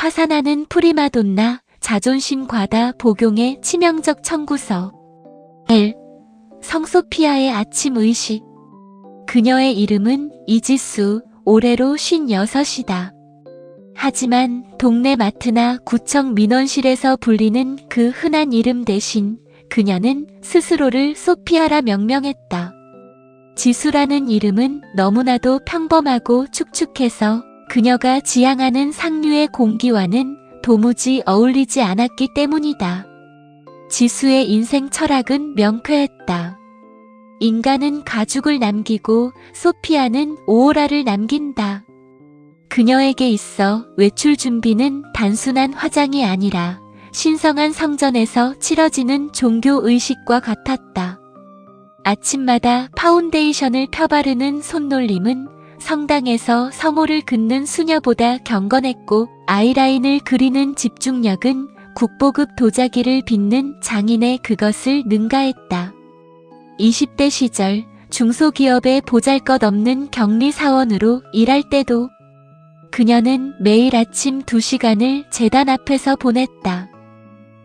파산하는 프리마돈나, 자존심 과다 복용의 치명적 청구서. L. 성소피아의 아침 의식. 그녀의 이름은 이지수, 올해로 56이다. 하지만 동네 마트나 구청 민원실에서 불리는 그 흔한 이름 대신 그녀는 스스로를 소피아라 명명했다. 지수라는 이름은 너무나도 평범하고 축축해서 그녀가 지향하는 상류의 공기와는 도무지 어울리지 않았기 때문이다. 지수의 인생 철학은 명쾌했다. 인간은 가죽을 남기고 소피아는 오로라를 남긴다. 그녀에게 있어 외출 준비는 단순한 화장이 아니라 신성한 성전에서 치러지는 종교 의식과 같았다. 아침마다 파운데이션을 펴바르는 손놀림은 성당에서 성호를 긋는 수녀보다 경건했고, 아이라인을 그리는 집중력은 국보급 도자기를 빚는 장인의 그것을 능가했다. 20대 시절 중소기업의 보잘것없는 격리사원으로 일할 때도 그녀는 매일 아침 2시간을 재단 앞에서 보냈다.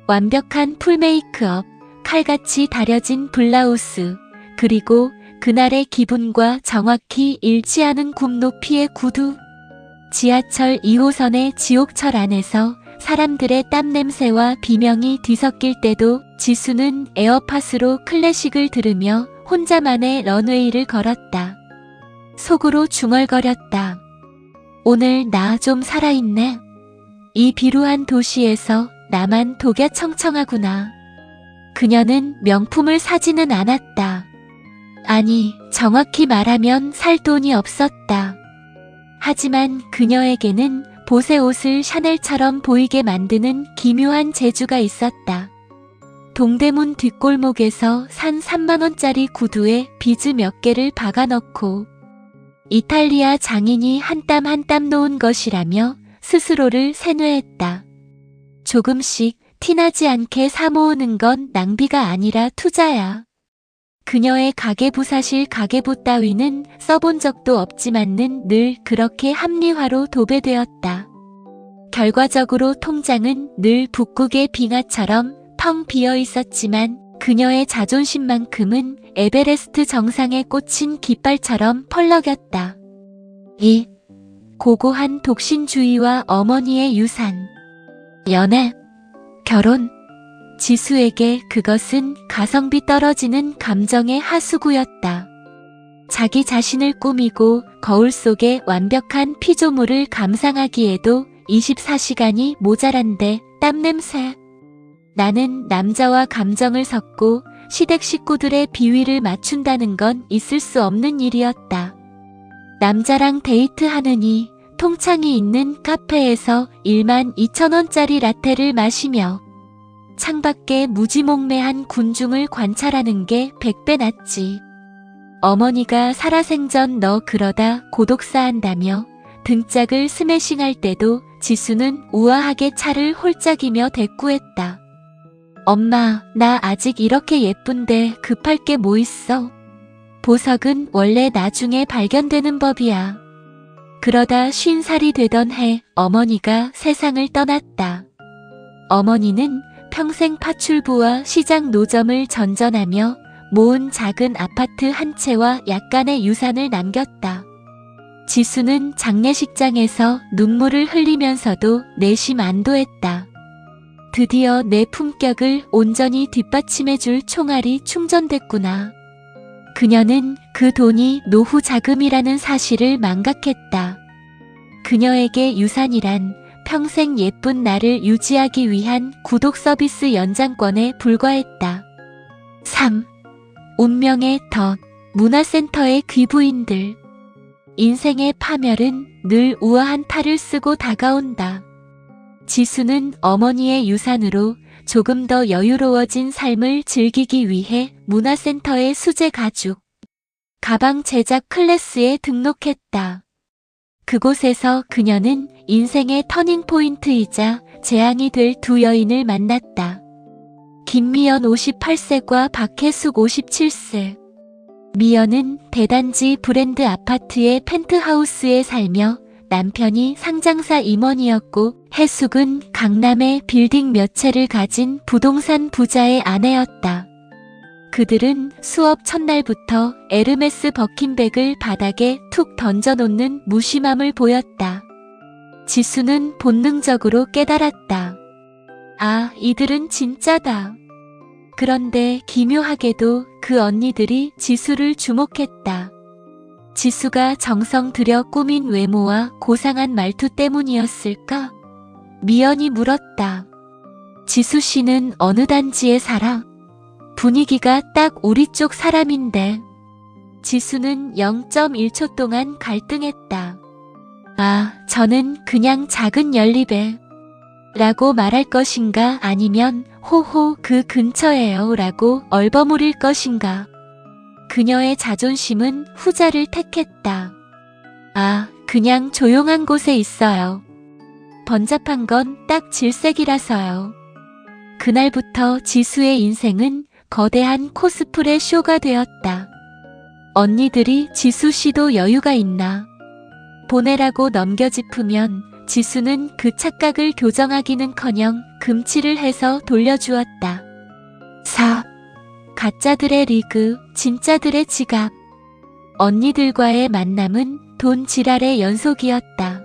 완벽한 풀메이크업, 칼같이 다려진 블라우스, 그리고 그날의 기분과 정확히 일치하는 굽 높이의 구두. 지하철 2호선의 지옥철 안에서 사람들의 땀 냄새와 비명이 뒤섞일 때도 지수는 에어팟으로 클래식을 들으며 혼자만의 런웨이를 걸었다. 속으로 중얼거렸다. 오늘 나 좀 살아있네. 이 비루한 도시에서 나만 독야 청청하구나. 그녀는 명품을 사지는 않았다. 아니, 정확히 말하면 살 돈이 없었다. 하지만 그녀에게는 보세 옷을 샤넬처럼 보이게 만드는 기묘한 재주가 있었다. 동대문 뒷골목에서 산 3만원짜리 구두에 비즈 몇 개를 박아넣고 이탈리아 장인이 한 땀 한 땀 놓은 것이라며 스스로를 세뇌했다. 조금씩 티나지 않게 사모으는 건 낭비가 아니라 투자야. 그녀의 가계부사실 가계부 따위는 써본 적도 없지만은 늘 그렇게 합리화로 도배되었다. 결과적으로 통장은 늘 북극의 빙하처럼 텅 비어 있었지만 그녀의 자존심만큼은 에베레스트 정상에 꽂힌 깃발처럼 펄럭였다. 2. 고고한 독신주의와 어머니의 유산. 연애, 결혼. 지수에게 그것은 가성비 떨어지는 감정의 하수구였다. 자기 자신을 꾸미고 거울 속의 완벽한 피조물을 감상하기에도 24시간이 모자란데 땀냄새. 나는 남자와 감정을 섞고 시댁 식구들의 비위를 맞춘다는 건 있을 수 없는 일이었다. 남자랑 데이트하느니 통창이 있는 카페에서 12,000원짜리 라떼를 마시며 창밖에 무지몽매한 군중을 관찰하는 게 100배 낫지. 어머니가 살아생전 너 그러다 고독사한다며 등짝을 스매싱할 때도 지수는 우아하게 차를 홀짝이며 대꾸했다. 엄마, 나 아직 이렇게 예쁜데 급할 게 뭐 있어? 보석은 원래 나중에 발견되는 법이야. 그러다 50살이 되던 해 어머니가 세상을 떠났다. 어머니는 평생 파출부와 시장 노점을 전전하며 모은 작은 아파트 한 채와 약간의 유산을 남겼다. 지수는 장례식장에서 눈물을 흘리면서도 내심 안도했다. 드디어 내 품격을 온전히 뒷받침해줄 총알이 충전됐구나. 그녀는 그 돈이 노후 자금이라는 사실을 망각했다. 그녀에게 유산이란 평생 예쁜 나를 유지하기 위한 구독 서비스 연장권에 불과했다. 3. 운명의 덫, 문화센터의 귀부인들. 인생의 파멸은 늘 우아한 탈을 쓰고 다가온다. 지수는 어머니의 유산으로 조금 더 여유로워진 삶을 즐기기 위해 문화센터의 수제 가죽, 가방 제작 클래스에 등록했다. 그곳에서 그녀는 인생의 터닝포인트이자 재앙이 될 두 여인을 만났다. 김미연 58세과 박혜숙 57세. 미연은 대단지 브랜드 아파트의 펜트하우스에 살며 남편이 상장사 임원이었고 해숙은 강남에 빌딩 몇 채를 가진 부동산 부자의 아내였다. 그들은 수업 첫날부터 에르메스 버킨백을 바닥에 툭 던져놓는 무심함을 보였다. 지수는 본능적으로 깨달았다. 아, 이들은 진짜다. 그런데 기묘하게도 그 언니들이 지수를 주목했다. 지수가 정성 들여 꾸민 외모와 고상한 말투 때문이었을까? 미연이 물었다. 지수 씨는 어느 단지에 살아? 분위기가 딱 우리 쪽 사람인데. 지수는 0.1초 동안 갈등했다. 아, 저는 그냥 작은 연립에 라고 말할 것인가 아니면 호호 그 근처에요 라고 얼버무릴 것인가. 그녀의 자존심은 후자를 택했다. 아, 그냥 조용한 곳에 있어요. 번잡한 건 딱 질색이라서요. 그날부터 지수의 인생은 거대한 코스프레 쇼가 되었다. 언니들이 지수 씨도 여유가 있나 보내라고 넘겨짚으면 지수는 그 착각을 교정하기는커녕 금치를 해서 돌려주었다. 4. 가짜들의 리그, 진짜들의 지갑. 언니들과의 만남은 돈 지랄의 연속이었다.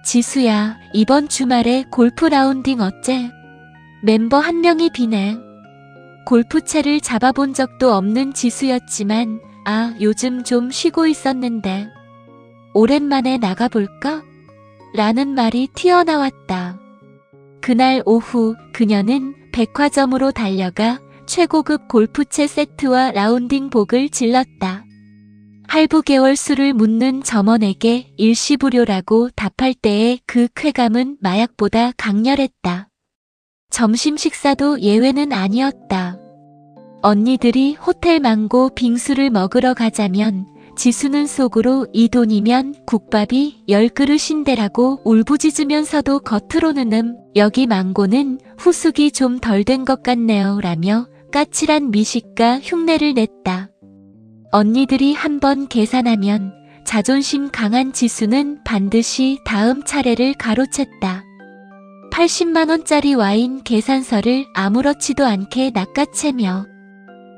지수야, 이번 주말에 골프 라운딩 어째? 멤버 한 명이 비네. 골프채를 잡아본 적도 없는 지수였지만 아, 요즘 좀 쉬고 있었는데 오랜만에 나가볼까? 라는 말이 튀어나왔다. 그날 오후 그녀는 백화점으로 달려가 최고급 골프채 세트와 라운딩복을 질렀다. 할부 개월 수를 묻는 점원에게 일시불효라고 답할 때의 그 쾌감은 마약보다 강렬했다. 점심 식사도 예외는 아니었다. 언니들이 호텔 망고 빙수를 먹으러 가자면 지수는 속으로 이 돈이면 국밥이 10그릇인데라고 울부짖으면서도 겉으로는 여기 망고는 후숙이 좀 덜 된 것 같네요 라며 까칠한 미식가 흉내를 냈다. 언니들이 한번 계산하면 자존심 강한 지수는 반드시 다음 차례를 가로챘다. 80만원짜리 와인 계산서를 아무렇지도 않게 낚아채며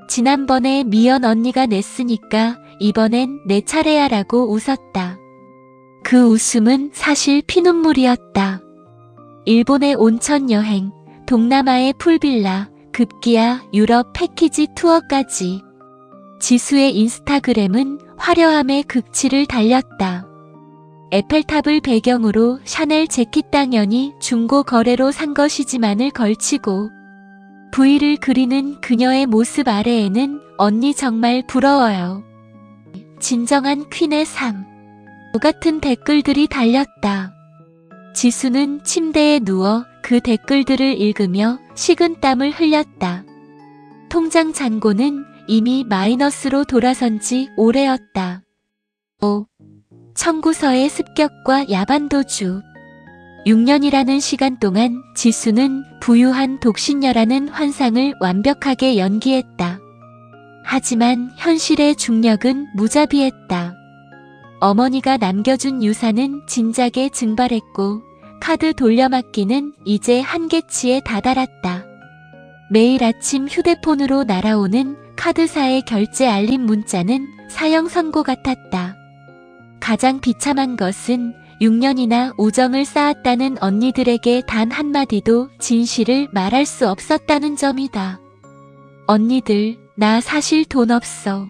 지난번에 미연 언니가 냈으니까 이번엔 내 차례야 라고 웃었다. 그 웃음은 사실 피눈물이었다. 일본의 온천 여행, 동남아의 풀빌라, 급기야 유럽 패키지 투어까지. 지수의 인스타그램은 화려함의 극치를 달렸다. 에펠탑을 배경으로 샤넬 재킷 당연히 중고 거래로 산 것이지만을 걸치고 V를 그리는 그녀의 모습 아래에는 언니 정말 부러워요. 진정한 퀸의 삶. 같은 댓글들이 달렸다. 지수는 침대에 누워 그 댓글들을 읽으며 식은땀을 흘렸다. 통장 잔고는 이미 마이너스로 돌아선 지 오래였다. 5. 청구서의 습격과 야반도주. 6년이라는 시간 동안 지수는 부유한 독신녀라는 환상을 완벽하게 연기했다. 하지만 현실의 중력은 무자비했다. 어머니가 남겨준 유산은 진작에 증발했고 카드 돌려막기는 이제 한계치에 다다랐다. 매일 아침 휴대폰으로 날아오는 카드사의 결제 알림 문자는 사형 선고 같았다. 가장 비참한 것은 6년이나 우정을 쌓았다는 언니들에게 단 한마디도 진실을 말할 수 없었다는 점이다. 언니들, 나 사실 돈 없어.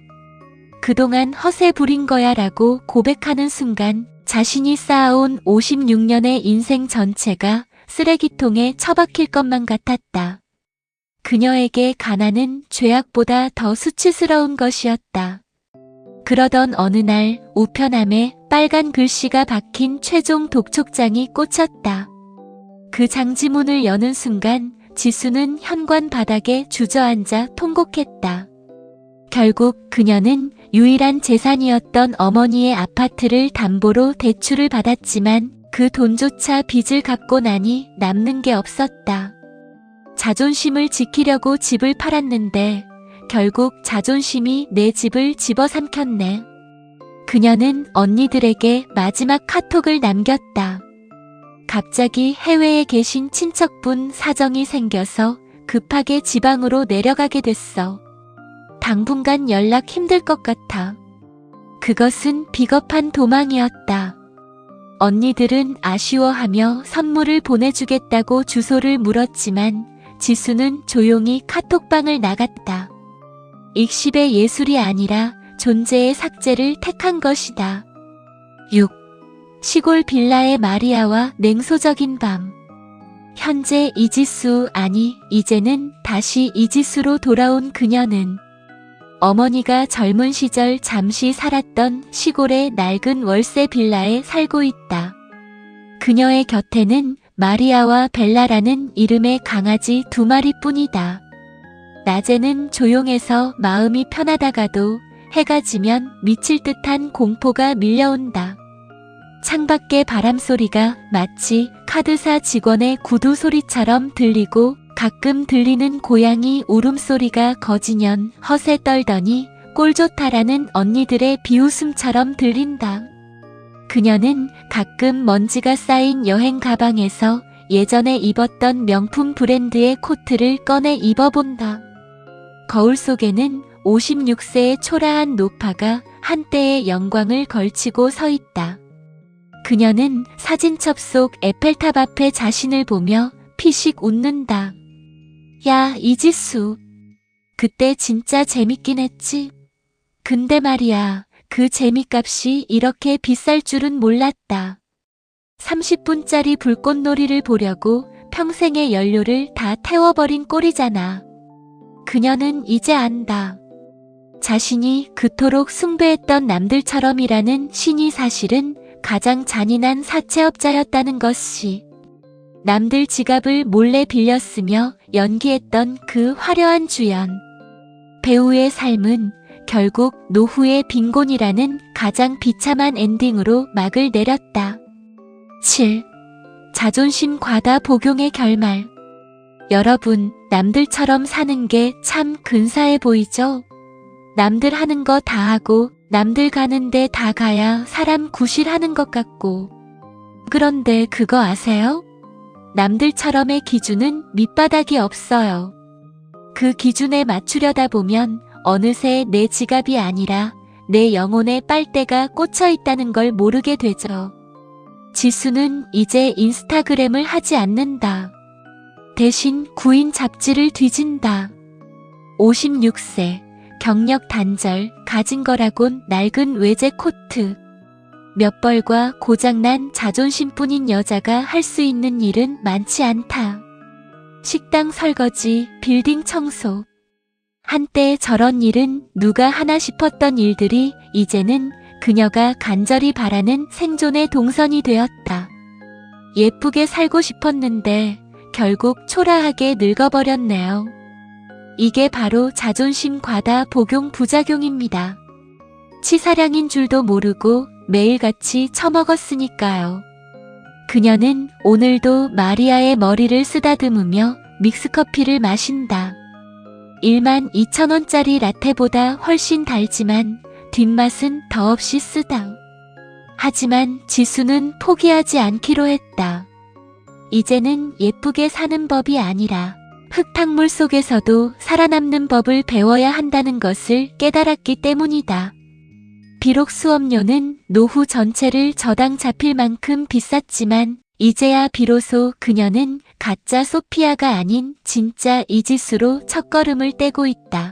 그동안 허세 부린 거야 라고 고백하는 순간 자신이 쌓아온 56년의 인생 전체가 쓰레기통에 처박힐 것만 같았다. 그녀에게 가난은 죄악보다 더 수치스러운 것이었다. 그러던 어느 날 우편함에 빨간 글씨가 박힌 최종 독촉장이 꽂혔다. 그 장지문을 여는 순간 지수는 현관 바닥에 주저앉아 통곡했다. 결국 그녀는 유일한 재산이었던 어머니의 아파트를 담보로 대출을 받았지만 그 돈조차 빚을 갚고 나니 남는 게 없었다. 자존심을 지키려고 집을 팔았는데 결국 자존심이 내 집을 집어삼켰네. 그녀는 언니들에게 마지막 카톡을 남겼다. 갑자기 해외에 계신 친척분 사정이 생겨서 급하게 지방으로 내려가게 됐어. 당분간 연락 힘들 것 같아. 그것은 비겁한 도망이었다. 언니들은 아쉬워하며 선물을 보내주겠다고 주소를 물었지만 지수는 조용히 카톡방을 나갔다. 익십의 예술이 아니라 존재의 삭제를 택한 것이다. 6. 시골 빌라의 마리아와 냉소적인 밤. 현재 이지수, 아니 이제는 다시 이지수로 돌아온 그녀는 어머니가 젊은 시절 잠시 살았던 시골의 낡은 월세 빌라에 살고 있다. 그녀의 곁에는 마리아와 벨라라는 이름의 강아지 2마리뿐이다. 낮에는 조용해서 마음이 편하다가도 해가 지면 미칠 듯한 공포가 밀려온다. 창밖의 바람소리가 마치 카드사 직원의 구두 소리처럼 들리고 가끔 들리는 고양이 울음소리가 거지년 허세 떨더니 꼴 좋다라는 언니들의 비웃음처럼 들린다. 그녀는 가끔 먼지가 쌓인 여행 가방에서 예전에 입었던 명품 브랜드의 코트를 꺼내 입어본다. 거울 속에는 56세의 초라한 노파가 한때의 영광을 걸치고 서 있다. 그녀는 사진첩 속 에펠탑 앞에 자신을 보며 피식 웃는다. 야, 이지수. 그때 진짜 재밌긴 했지. 근데 말이야, 그 재미값이 이렇게 비쌀 줄은 몰랐다. 30분짜리 불꽃놀이를 보려고 평생의 연료를 다 태워버린 꼴이잖아. 그녀는 이제 안다. 자신이 그토록 숭배했던 남들처럼이라는 신이 사실은 가장 잔인한 사채업자였다는 것이. 남들 지갑을 몰래 빌렸으며 연기했던 그 화려한 주연. 배우의 삶은 결국 노후의 빈곤이라는 가장 비참한 엔딩으로 막을 내렸다. 7. 자존심 과다 복용의 결말. 여러분, 남들처럼 사는 게 참 근사해 보이죠? 남들 하는 거 다 하고 남들 가는데 다 가야 사람 구실하는 것 같고. 그런데 그거 아세요? 남들처럼의 기준은 밑바닥이 없어요. 그 기준에 맞추려다 보면 어느새 내 지갑이 아니라 내 영혼의 빨대가 꽂혀 있다는 걸 모르게 되죠. 지수는 이제 인스타그램을 하지 않는다. 대신 구인 잡지를 뒤진다. 56세, 경력 단절, 가진 거라곤 낡은 외제 코트. 몇 벌과 고장난 자존심뿐인 여자가 할 수 있는 일은 많지 않다. 식당 설거지, 빌딩 청소. 한때 저런 일은 누가 하나 싶었던 일들이 이제는 그녀가 간절히 바라는 생존의 동선이 되었다. 예쁘게 살고 싶었는데 결국 초라하게 늙어버렸네요. 이게 바로 자존심 과다 복용 부작용입니다. 치사량인 줄도 모르고 매일같이 처먹었으니까요. 그녀는 오늘도 마리아의 머리를 쓰다듬으며 믹스커피를 마신다. 12,000원짜리 라테보다 훨씬 달지만 뒷맛은 더없이 쓰다. 하지만 지수는 포기하지 않기로 했다. 이제는 예쁘게 사는 법이 아니라 흙탕물 속에서도 살아남는 법을 배워야 한다는 것을 깨달았기 때문이다. 비록 수업료는 노후 전체를 저당 잡힐 만큼 비쌌지만 이제야 비로소 그녀는 가짜 소피아가 아닌 진짜 이지수로 첫걸음을 떼고 있다.